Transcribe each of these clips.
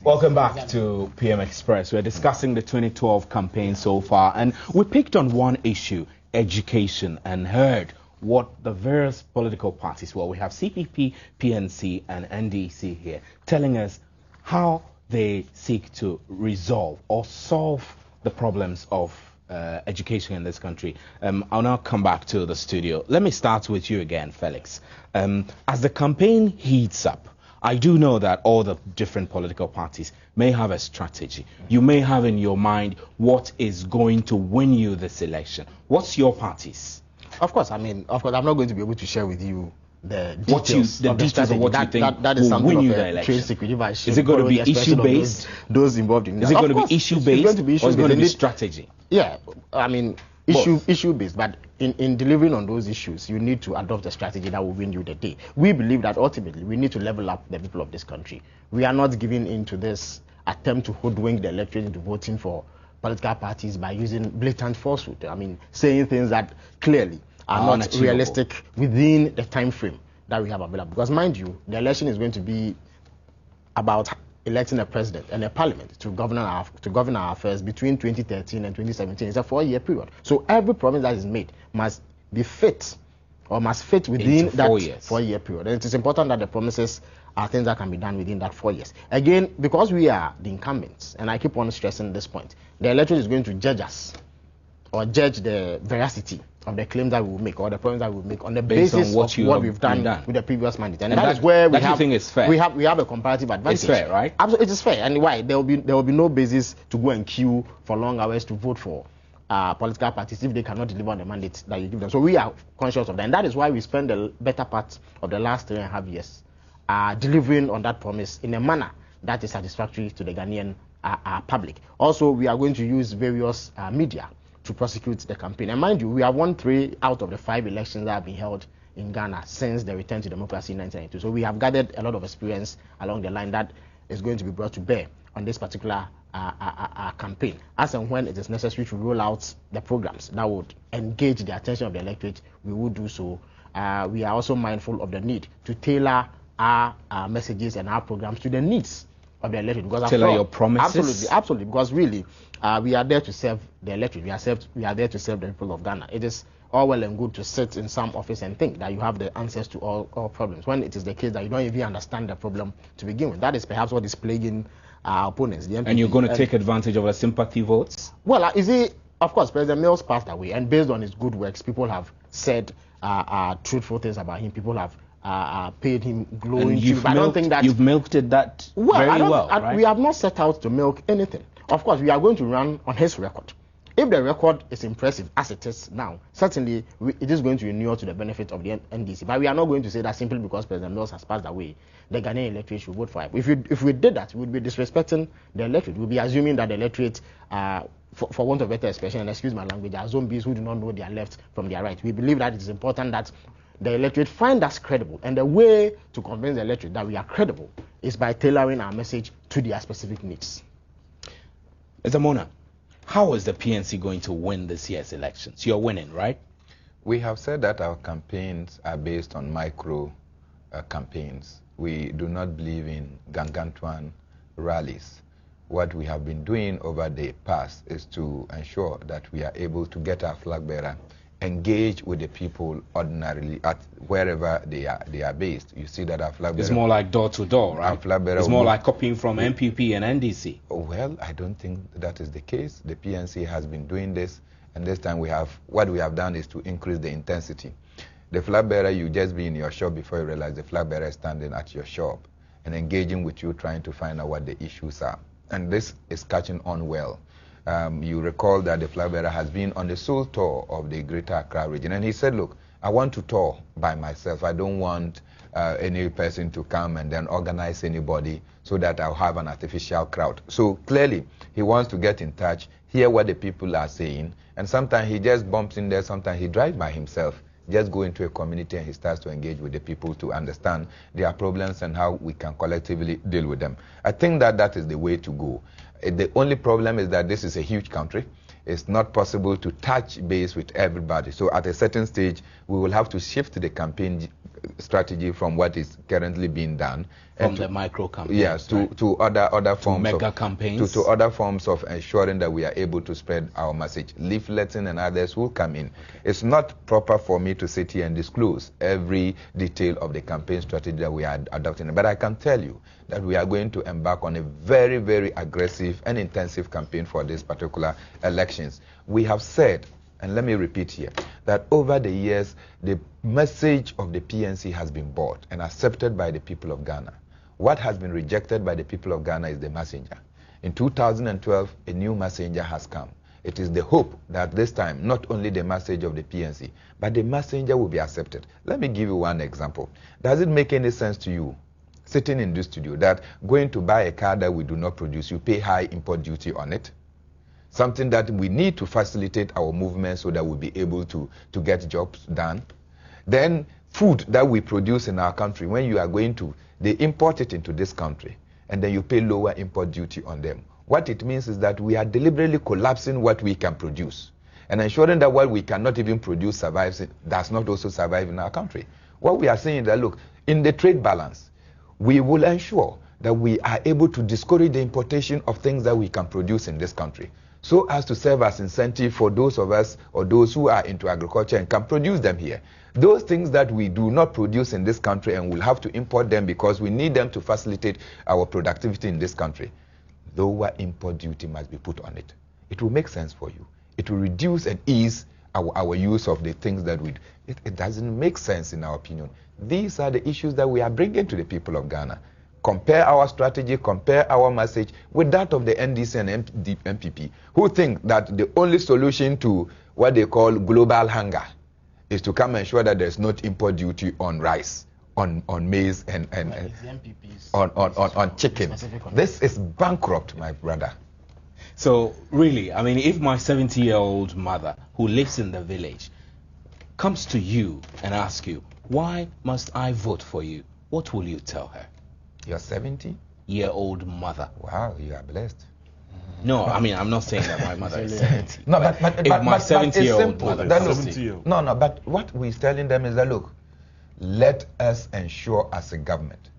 Welcome back to PM Express. We're discussing the 2012 campaign so far, and we picked on one issue, education, and heard what the various political parties, well, we have CPP, PNC, and NDC here, telling us how they seek to resolve or solve the problems of education in this country. I'll now come back to the studio. Let me start with you again, Felix. As the campaign heats up, I do know that all the different political parties may have a strategy. You may have in your mind what is going to win you this election. What's your party's? Of course, I'm not going to be able to share with you the details of what you think that is will something win you of the a election. trade secret. Is it going to be issue-based? Those involved in that. Is it going to be issue-based or is it going to be strategy? Yeah, issue-based, but in delivering on those issues, you need to adopt a strategy that will win you the day. We believe that ultimately we need to level up the people of this country. We are not giving in to this attempt to hoodwink the electorate into voting for political parties by using blatant falsehood. Saying things that clearly are not realistic within the time frame that we have available. Because mind you, the election is going to be about electing a president and a parliament to govern our affairs between 2013 and 2017. It's a 4-year period. So every promise that is made must be fit or must fit within that 4-year period. And it is important that the promises are things that can be done within that 4 years. Again, because we are the incumbents, and I keep on stressing this point, the electorate is going to judge us or judge the veracity of the claims that we will make or the promises that we will make on the basis of what we've done with the previous mandate. And that is where we think it's fair. We have a comparative advantage. It's fair, right? Absolutely, it is fair. And why? There will be no basis to go and queue for long hours to vote for political parties if they cannot deliver on the mandate that you give them. So we are conscious of that. And that is why we spend the better part of the last 3.5 years delivering on that promise in a manner that is satisfactory to the Ghanaian public. Also, we are going to use various media to prosecute the campaign. And mind you, we have won 3 out of the 5 elections that have been held in Ghana since the return to democracy in 1992. So we have gathered a lot of experience along the line that is going to be brought to bear on this particular campaign. As and when it is necessary to roll out the programs that would engage the attention of the electorate, we will do so. We are also mindful of the need to tailor our messages and our programs to the needs of the electorate. Because tailor your promises? Absolutely. Because really, we are there to serve the electorate. We are there to serve the people of Ghana. It is all well and good to sit in some office and think that you have the answers to all problems, when it is the case that you don't even understand the problem to begin with. That is perhaps what is plaguing our opponents. The MPP, and you're going to take advantage of the sympathy votes? Well, of course, President Mills passed away, and based on his good works, people have said truthful things about him. People have paid him glowing tribute. I don't think that you've milked it that very well, right? We have not set out to milk anything. Of course, we are going to run on his record. If the record is impressive as it is now, certainly it is going to inure to the benefit of the NDC. But we are not going to say that simply because President Mills has passed away, the Ghanaian electorate should vote for him. If we did that, we would be disrespecting the electorate. We would be assuming that the electorate, for want of better expression, and excuse my language, are zombies who do not know their left from their right. We believe that it is important that the electorate find us credible, and the way to convince the electorate that we are credible is by tailoring our message to their specific needs. Mr. Mona, how is the PNC going to win this year's elections? You're winning, right? We have said that our campaigns are based on micro campaigns. We do not believe in gargantuan rallies. What we have been doing over the past is to ensure that we are able to get our flag bearer engage with the people ordinarily at wherever they are based. You see that our flag bearer... It's more like door to door, right? Our flag bearer it's more like copying from MPP and NDC. Well, I don't think that is the case. The PNC has been doing this, and this time what we have done is to increase the intensity. The flag bearer, you just be in your shop before you realize the flag bearer is standing at your shop and engaging with you, trying to find out what the issues are. And this is catching on well. You recall that the flag bearer has been on the sole tour of the Greater Accra region, and he said, look, I want to tour by myself. I don't want any person to come and then organize anybody so that I'll have an artificial crowd. So clearly, he wants to get in touch, hear what the people are saying, and sometimes he just bumps in there, sometimes he drives by himself, just go into a community and he starts to engage with the people to understand their problems and how we can collectively deal with them. I think that is the way to go. The only problem is that this is a huge country. It's not possible to touch base with everybody. So at a certain stage, we will have to shift the campaign strategy from what is currently being done. From the micro campaigns. Yes, to other forms mega of campaigns. To other forms of ensuring that we are able to spread our message. Leafleting and others will come in. Okay. It's not proper for me to sit here and disclose every detail of the campaign strategy that we are adopting, but I can tell you that we are going to embark on a very, very aggressive and intensive campaign for these particular elections. We have said, and let me repeat here, that over the years, the message of the PNC has been bought and accepted by the people of Ghana. What has been rejected by the people of Ghana is the messenger. In 2012, a new messenger has come. It is the hope that this time, not only the message of the PNC, but the messenger will be accepted. Let me give you one example. Does it make any sense to you, sitting in this studio, that going to buy a car that we do not produce, you pay high import duty on it? Something that we need to facilitate our movement so that we'll be able to get jobs done. Then food that we produce in our country, when you are going to, they import it into this country, and then you pay lower import duty on them. What it means is that we are deliberately collapsing what we can produce and ensuring that what we cannot even produce survives, does not also survive in our country. What we are saying is that, look, in the trade balance, we will ensure that we are able to discourage the importation of things that we can produce in this country, so as to serve as incentive for those of us or those who are into agriculture and can produce them here. Those things that we do not produce in this country and will have to import them because we need them to facilitate our productivity in this country, lower import duty must be put on it. It will make sense for you. It will reduce and ease our use of the things that we do. It doesn't make sense in our opinion. These are the issues that we are bringing to the people of Ghana. Compare our strategy, compare our message with that of the NDC and MPP, who think that the only solution to what they call global hunger is to come and ensure that there's not import duty on rice, on maize, and on chicken. This is bankrupt, my brother. So really, I mean, if my 70-year-old mother who lives in the village comes to you and asks you, why must I vote for you? What will you tell her? Your 70-year-old mother. Wow, you are blessed. No, I mean, I'm not saying that my mother is 70. No, but my 70-year-old mother is 70. No, but what we're telling them is that, look, let us ensure as a government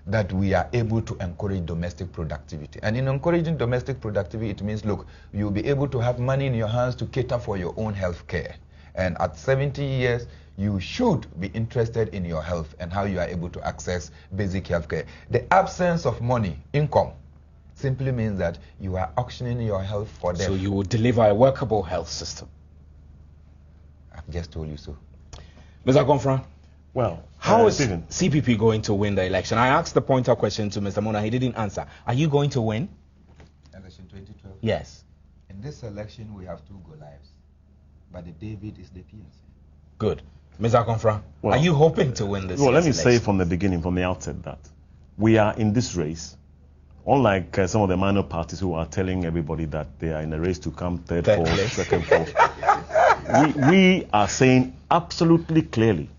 that we are able to encourage domestic productivity. And in encouraging domestic productivity, it means, look, you'll be able to have money in your hands to cater for your own health care. And at 70 years, you should be interested in your health and how you are able to access basic health care. The absence of money, income, simply means that you are auctioning your health for them. So you will deliver a workable health system. I've just told you so. Mr. Confran, well, how is CPP going to win the election? I asked the pointer question to Mr. Mona. He didn't answer. Are you going to win? Election 2012? Yes. In this election, we have two Goliaths, but the David is the PNC. Good. Mr. Confran, are you hoping to win this election? Well, let me say from the beginning, from the outset, that we are in this race. Unlike some of the minor parties who are telling everybody that they are in a race to come third, fourth, second, fourth, we are saying absolutely clearly,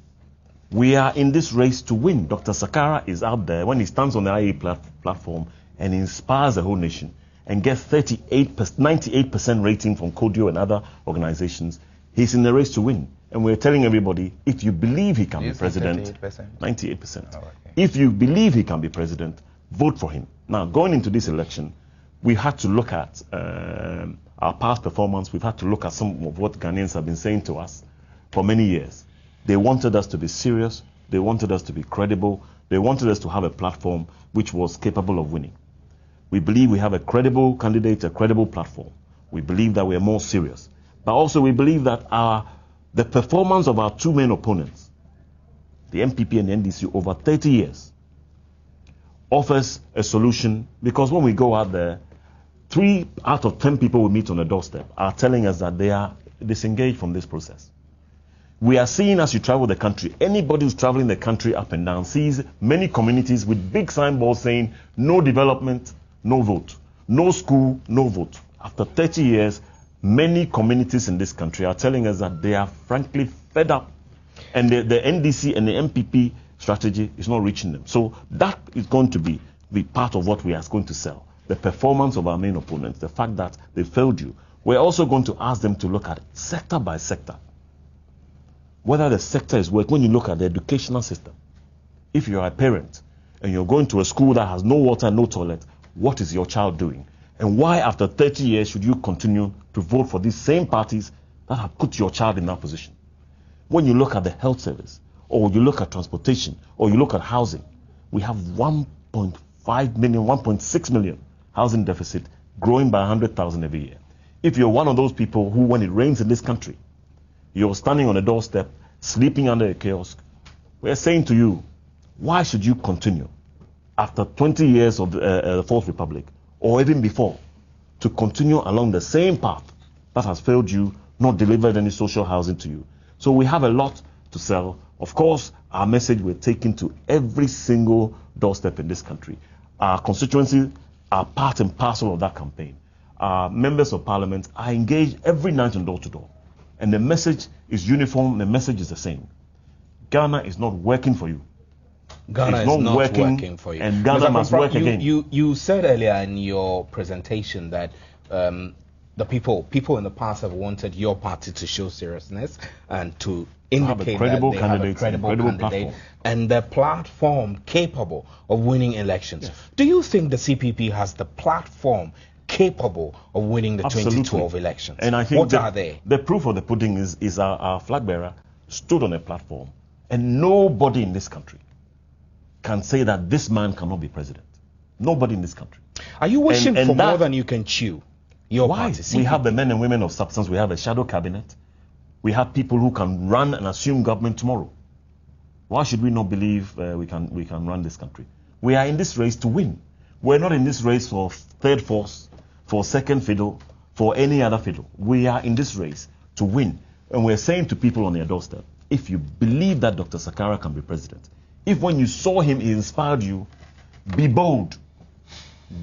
we are in this race to win. Dr. Sakara is out there when he stands on the IA platform and inspires the whole nation and gets 98% rating from Kodio and other organizations. He's in the race to win. And we're telling everybody, if you believe he can be president, 98%. Oh, okay. If you believe he can be president, vote for him. Now, going into this election, we had to look at our past performance. We've had to look at some of what Ghanaians have been saying to us for many years. They wanted us to be serious. They wanted us to be credible. They wanted us to have a platform which was capable of winning. We believe we have a credible candidate, a credible platform. We believe that we are more serious. But also we believe that the performance of our two main opponents, the MPP and the NDC, over 30 years, offers a solution, because when we go out there, 3 out of 10 people we meet on the doorstep are telling us that they are disengaged from this process. We are seeing, as you travel the country, anybody who's traveling the country up and down sees many communities with big signboards saying no development, no vote, no school, no vote. After 30 years, many communities in this country are telling us that they are frankly fed up, and the NDC and the MPP strategy is not reaching them. So that is going to be part of what we are going to sell. The performance of our main opponents, the fact that they failed you. We're also going to ask them to look at it sector by sector. whether the sector is working. When you look at the educational system, if you are a parent and you're going to a school that has no water, no toilet, what is your child doing? And why after 30 years should you continue to vote for these same parties that have put your child in that position? When you look at the health service, or you look at transportation, or you look at housing, we have 1.5 million, 1.6 million housing deficit, growing by 100,000 every year. If you're one of those people who, when it rains in this country, you're standing on a doorstep, sleeping under a kiosk, we're saying to you, why should you continue after 20 years of the Fourth Republic, or even before, to continue along the same path that has failed you, not delivered any social housing to you? So we have a lot to sell. Of course, our message we're taking to every single doorstep in this country. Our constituencies are part and parcel of that campaign. Our members of parliament are engaged every night on door to door. And the message is uniform, the message is the same. Ghana is not working for you. Ghana is not working for you. And Ghana must work again. You said earlier in your presentation that the people in the past have wanted your party to show seriousness and to indicate that they have a credible candidate and the platform capable of winning elections. Yes. Do you think the CPP has the platform capable of winning the 2012 elections? And I think what are they? The proof of the pudding is our flag bearer stood on a platform, and nobody in this country can say that this man cannot be president. Nobody in this country. Are you wishing for more than you can chew? Your why? Party, we have the men and women of substance. We have a shadow cabinet. We have people who can run and assume government tomorrow. Why should we not believe we can run this country? We are in this race to win. We're not in this race for third force, for second fiddle, for any other fiddle. We are in this race to win. And we're saying to people on their doorstep, if you believe that Dr. Sakara can be president, if when you saw him he inspired you, be bold.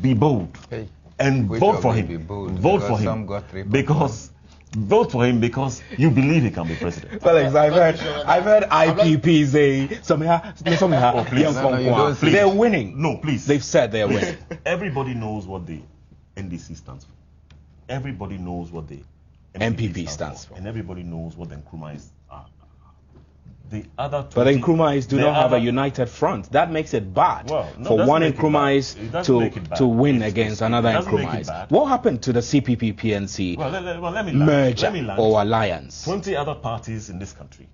Be bold. Hey, and vote for him. Vote for him. Vote for him because you believe he can be president. Felix, I've heard IPP say they're winning. No, please. They've said they're winning. Everybody knows what the NDC stands for. Everybody knows what the MPP stands for. And everybody knows what the Nkrumahs are. The other but Nkrumahs do not have a united front. That makes it bad for one Nkrumahs to win against another Nkrumahs. What happened to the CPP PNC merger or alliance? 20 other parties in this country.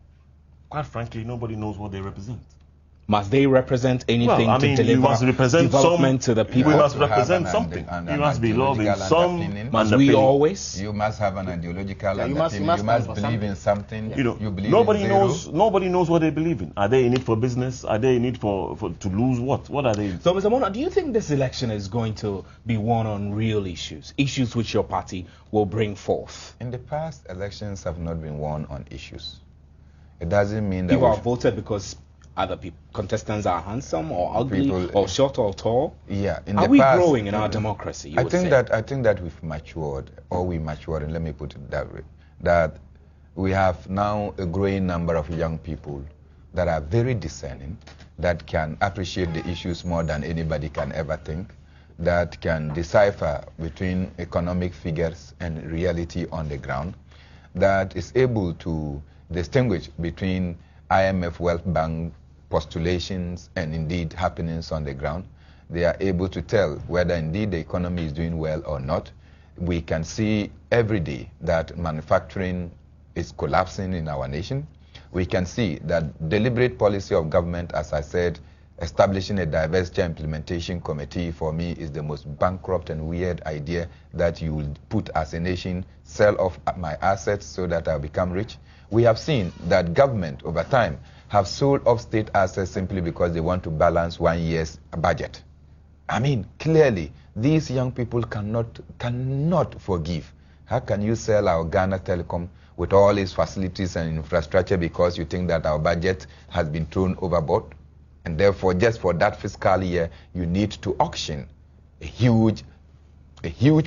Quite frankly, nobody knows what they represent. Must they represent anything to deliver development to the people? We must represent something. You must be loving some. Must we always? You must have an ideological underpinning. You must believe in something. You believe nobody knows what they believe in. Are they in it for business? Are they in it for to lose what? What are they? So, Mr. Mona, do you think this election is going to be won on real issues which your party will bring forth? In the past, elections have not been won on issues. It doesn't mean that people have voted because other contestants are handsome or ugly or short or tall. Yeah. Are we growing in our democracy? I think that we've matured, or we matured, and let me put it that way, that we have now a growing number of young people that are very discerning, that can appreciate the issues more than anybody can ever think, that can decipher between economic figures and reality on the ground, that is able to distinguish between IMF, World Bank postulations and indeed happenings on the ground. They are able to tell whether indeed the economy is doing well or not. We can see every day that manufacturing is collapsing in our nation. We can see that deliberate policy of government, as I said, establishing a divestiture implementation committee, for me is the most bankrupt and weird idea that you will put as a nation, sell off my assets so that I'll become rich. We have seen that government over time have sold off state assets simply because they want to balance 1 year's budget. I mean, clearly, these young people cannot forgive. How can you sell our Ghana Telecom with all its facilities and infrastructure because you think that our budget has been thrown overboard? And therefore, just for that fiscal year, you need to auction a huge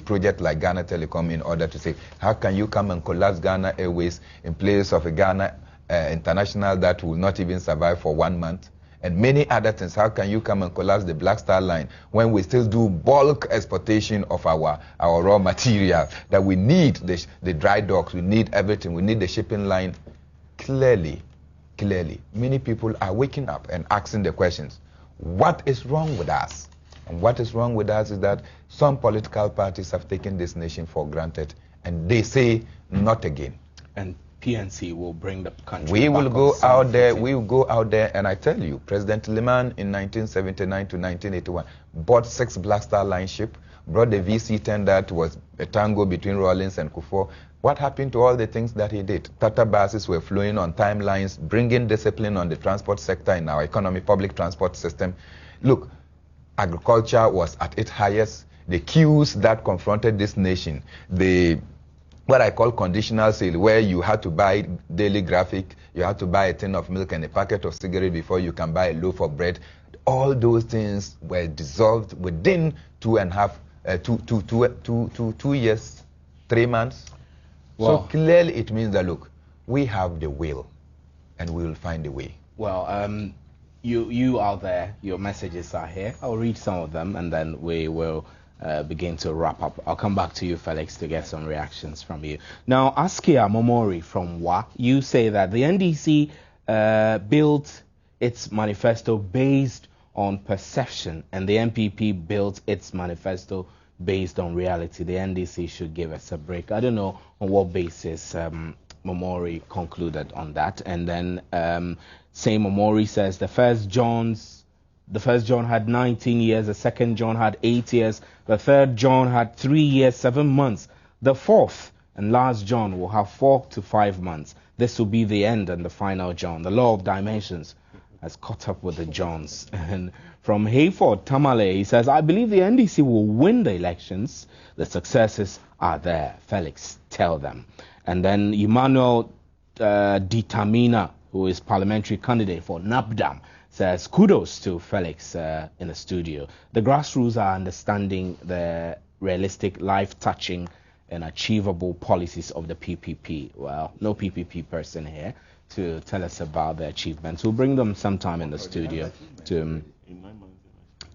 project like Ghana Telecom in order to say, how can you come and collapse Ghana Airways in place of a Ghana International that will not even survive for 1 month? And many other things. How can you come and collapse the Black Star Line when we still do bulk exportation of our raw material, that we need the dry docks, we need everything, we need the shipping line? Clearly, clearly, many people are waking up and asking the questions, what is wrong with us? And what is wrong with us is that some political parties have taken this nation for granted, and they say not again. And PNC will bring the country We will back go on some out there, footing. we will go out there, and I tell you, President Liman in 1979 to 1981 bought 6 Black Star Line ships, brought the VC tender that was a tango between Rawlings and Kufuor. What happened to all the things that he did? Tata buses were flowing on timelines, bringing discipline on the transport sector in our economy, public transport system. Look, agriculture was at its highest. The queues that confronted this nation, what I call conditional sale, where you had to buy daily graphic, you had to buy a tin of milk and a packet of cigarette before you can buy a loaf of bread. All those things were dissolved within 2 years, 3 months. Well, So clearly it means that, look, we have the will and we will find a way. Well, you out there, your messages are here. I'll read some of them and then we will begin to wrap up. I'll come back to you, Felix, to get some reactions from you. Now, Askia Momori from WA, you say that the NDC built its manifesto based on perception and the MPP built its manifesto based on reality. The NDC should give us a break. I don't know on what basis Momori concluded on that. And then same Momori says the first John had 19 years, the second John had 8 years, the third John had 3 years, 7 months. The fourth and last John will have 4 to 5 months. This will be the end and the final John. The law of dimensions has caught up with the Johns. And from Hayford Tamale, he says, I believe the NDC will win the elections. The successes are there. Felix, tell them. And then Emmanuel Ditamina, who is parliamentary candidate for NAPDAM, says, kudos to Felix in the studio. The grassroots are understanding the realistic, life-touching and achievable policies of the PPP. Well, no PPP person here to tell us about the achievements. We'll bring them sometime in the studio.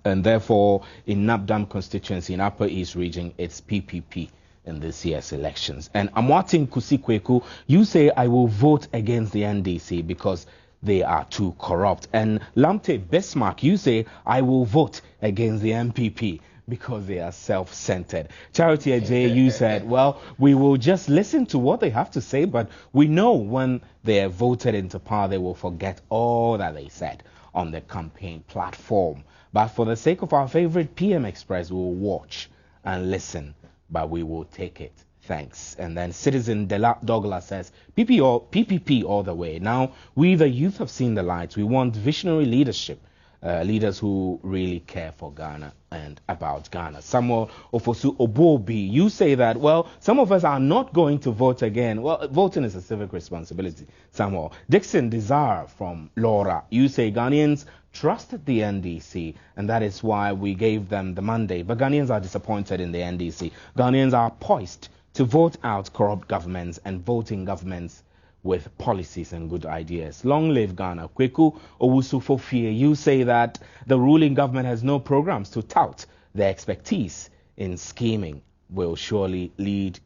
And therefore, in NAPDAM constituency, in Upper East region, it's PPP in this year's elections. And Amwatin Kusikweku, you say, I will vote against the NDC because they are too corrupt. And Lamte Bismarck, you say, I will vote against the MPP because they are self-centered. Charity Ajay, you said, well, we will just listen to what they have to say, but we know when they are voted into power, they will forget all that they said on the campaign platform. But for the sake of our favorite PM Express, we will watch and listen, but we will take it. Thanks. And then Citizen Douglas says, PPP all the way. Now, we the youth have seen the lights. We want visionary leadership. Leaders who really care for Ghana and about Ghana. Samuel Ofosu Obobi, you say that, well, some of us are not going to vote again. Well, voting is a civic responsibility, Samuel. Dixon Desire from Laura, you say Ghanaians trusted the NDC, and that is why we gave them the mandate. But Ghanaians are disappointed in the NDC. Ghanaians are poised to vote out corrupt governments and voting governments with policies and good ideas. Long live Ghana. Kweku Owusu-Fofie, you say that the ruling government has no programs to tout. Their expertise in scheming will surely lead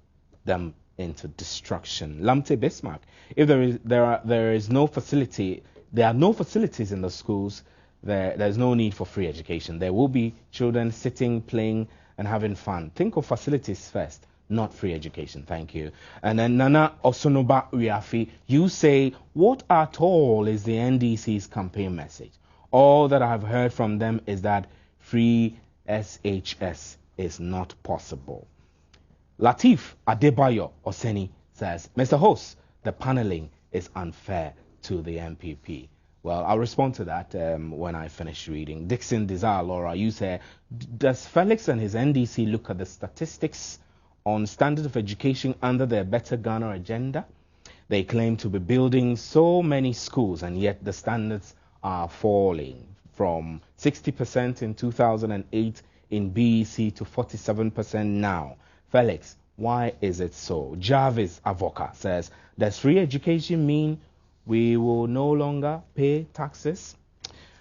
them into destruction. Lamte Bismarck, if there are no facilities in the schools, there's no need for free education. There will be children sitting, playing, and having fun. Think of facilities first, not free education. Thank you. And then Nana Osonoba Riafi, you say, what at all is the NDC's campaign message? All that I've heard from them is that free SHS is not possible. Latif Adebayo Oseni says, Mr. Host, the paneling is unfair to the MPP. Well, I'll respond to that when I finish reading. Dixon Desire Laura, you say, does Felix and his NDC look at the statistics on standard of education under their Better Ghana agenda? They claim to be building so many schools, and yet the standards are falling from 60% in 2008 in BEC to 47% now. Felix, why is it so? Jarvis Avoca says, does free education mean we will no longer pay taxes?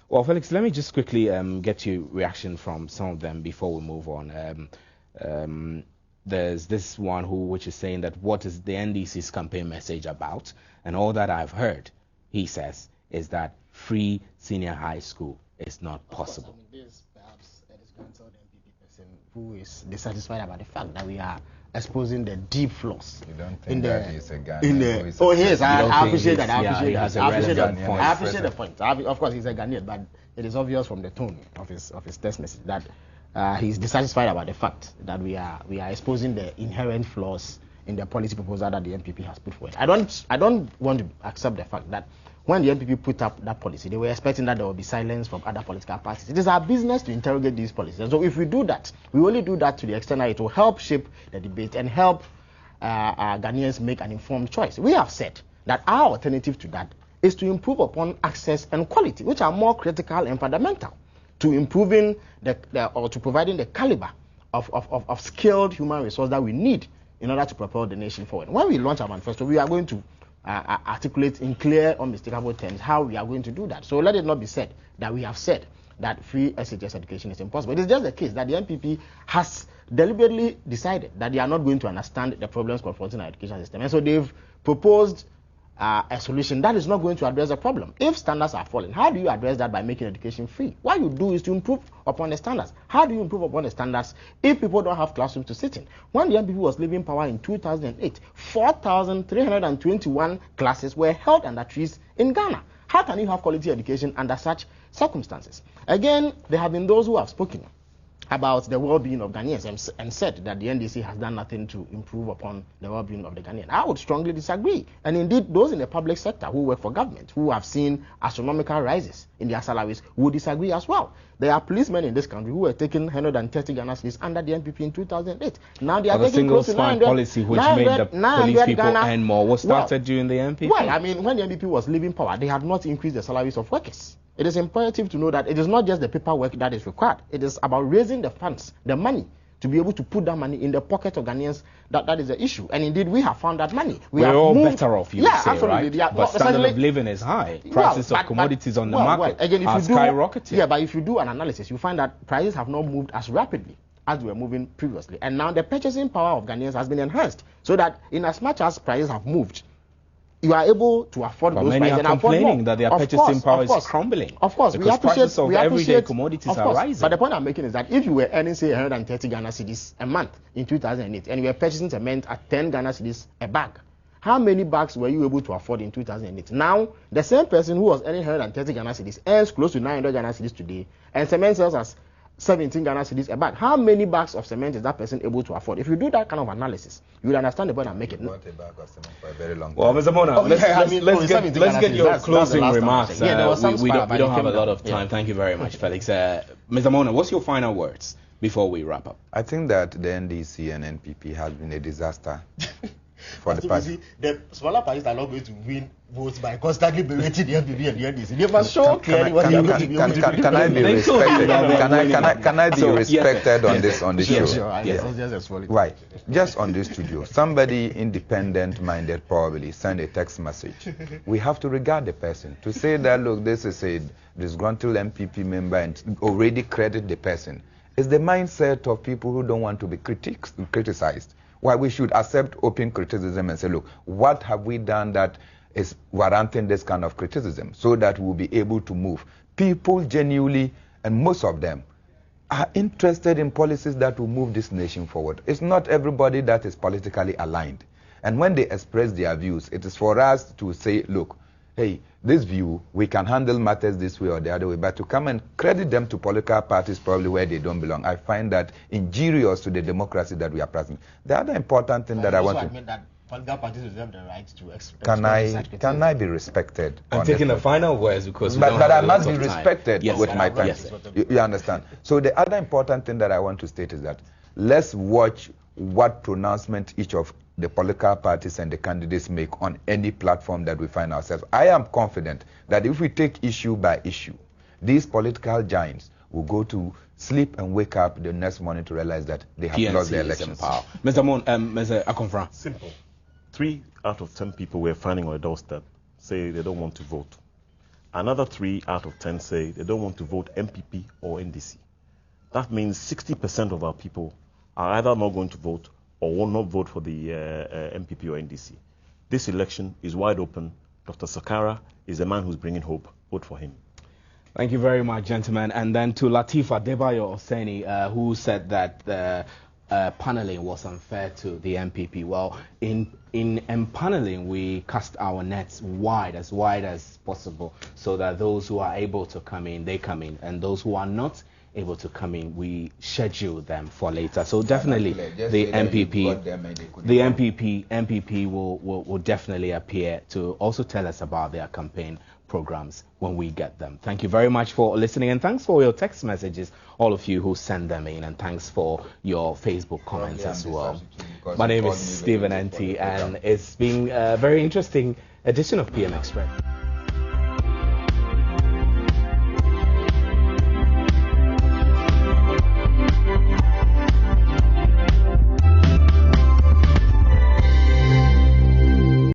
Well, Felix, let me just quickly get your reaction from some of them before we move on. There's this one which is saying that what is the NDC's campaign message about? And all that I've heard he says, is that free senior high school is not possible. Of course, I mean, this perhaps a disgruntled MPP person who is dissatisfied about the fact that we are exposing the deep flaws. You don't think that he's a Ghanaian? Oh yes, I appreciate that. I appreciate the point. Of course, he's a Ghanaian, but it is obvious from the tone of his text message that he's dissatisfied about the fact that we are exposing the inherent flaws in the policy proposal that the MPP has put forward. I don't want to accept the fact that when the MPP put up that policy, they were expecting that there will be silence from other political parties. It is our business to interrogate these policies. And so if we do that, we only do that to the extent that it will help shape the debate and help Ghanaians make an informed choice. We have said that our alternative to that is to improve upon access and quality, which are more critical and fundamental to improving or to providing the caliber of skilled human resource that we need in order to propel the nation forward. When we launch our manifesto, we are going to articulate in clear, unmistakable terms how we are going to do that. So let it not be said that we have said that free SHS education is impossible. It is just the case that the MPP has deliberately decided that they are not going to understand the problems confronting our education system. And so they've proposed a solution that is not going to address the problem. If standards are falling, how do you address that by making education free? What you do is to improve upon the standards. How do you improve upon the standards if people don't have classrooms to sit in? When the MPP was leaving power in 2008, 4,321 classes were held under trees in Ghana. How can you have quality education under such circumstances? Again, there have been those who have spoken about the well-being of Ghanaians and said that the NDC has done nothing to improve upon the well-being of the Ghanaian. I would strongly disagree. And indeed, those in the public sector who work for government, who have seen astronomical rises in their salaries, would disagree as well. There are policemen in this country who were taking 130 Ghana cedis under the MPP in 2008. Now they are taking close to 900. Policy which made the police people earn more was started during the MPP. Well, I mean, when the MPP was leaving power, they had not increased the salaries of workers. It is imperative to know that it is not just the paperwork that is required. It is about raising the funds, the money, to be able to put that money in the pocket of Ghanaians. That is the issue. And indeed, we have found that money. We're all better off, you say, absolutely, right? Yeah, but standard of living is high. Prices of commodities on the market again, are skyrocketing. Yeah, but if you do an analysis, you find that prices have not moved as rapidly as they were moving previously. And now the purchasing power of Ghanaians has been enhanced. So that in as much as prices have moved, you are able to afford those prices and afford more. Many are complaining that their purchasing power is crumbling. Of course, because prices of everyday commodities are rising. But the point I'm making is that if you were earning, say, 130 Ghana cedis a month in 2008, and you were purchasing cement at 10 Ghana cedis a bag, how many bags were you able to afford in 2008? Now, the same person who was earning 130 Ghana cedis earns close to 900 Ghana cedis today, and cement sells as 17 Ghana cedis a bag. How many bags of cement is that person able to afford? If you do that kind of analysis, you will understand the point I'm making. Bought a bag of cement for a very long time. Well, Mr. Mona, let's get your closing remarks. We don't have a lot of time. Thank you very much, Felix. Mr. Mona, what's your final words before we wrap up? I think that the NDC and NPP has been a disaster for the party. The smaller parties are not going to win votes by constantly berating the NPP and the NDC. They must show clearly what they are going to be able to do. Can I be respected? Can I be respected on this show? Sure. Yes. Right. Just on this studio, somebody independent-minded probably send a text message. We have to regard the person. To say that, look, this is a disgruntled MPP member and already credit the person, is the mindset of people who don't want to be criticized. Why we should accept open criticism and say, look, what have we done that is warranting this kind of criticism so that we'll be able to move? People genuinely, and most of them, are interested in policies that will move this nation forward. It's not everybody that is politically aligned. And when they express their views, it is for us to say, look, hey, this view, we can handle matters this way or the other way, but to come and credit them to political parties probably where they don't belong, I find that injurious to the democracy that we are practicing. The other important thing that I want to... admit that political parties reserve the right to express... Can I be respected? I'm taking the final words because but I must be respected with my time. Yes, you understand? So the other important thing that I want to state is that let's watch what pronouncement each of the political parties and the candidates make on any platform that we find ourselves. I am confident that if we take issue by issue, these political giants will go to sleep and wake up the next morning to realize that they have PNC lost their elections. Mr. Akonfra. Simple. 3 out of 10 people we're finding on the doorstep say they don't want to vote. Another 3 out of 10 say they don't want to vote MPP or NDC. That means 60% of our people are either not going to vote or will not vote for the MPP or NDC. This election is wide open. Dr. Sakara is a man who's bringing hope. Vote for him. Thank you very much, gentlemen. And then to Latifa Debayo Osei, who said that paneling was unfair to the MPP. Well, in paneling, we cast our nets as wide as possible, so that those who are able to come in, they come in, and those who are not able to come in, we schedule them for later. So definitely the MPP will definitely appear to also tell us about their campaign programs when we get them. Thank you very much for listening, and thanks for your text messages, all of you who send them in, and thanks for your Facebook comments as well. My name is Stephen N.T. and it's been a very interesting edition of PM Express.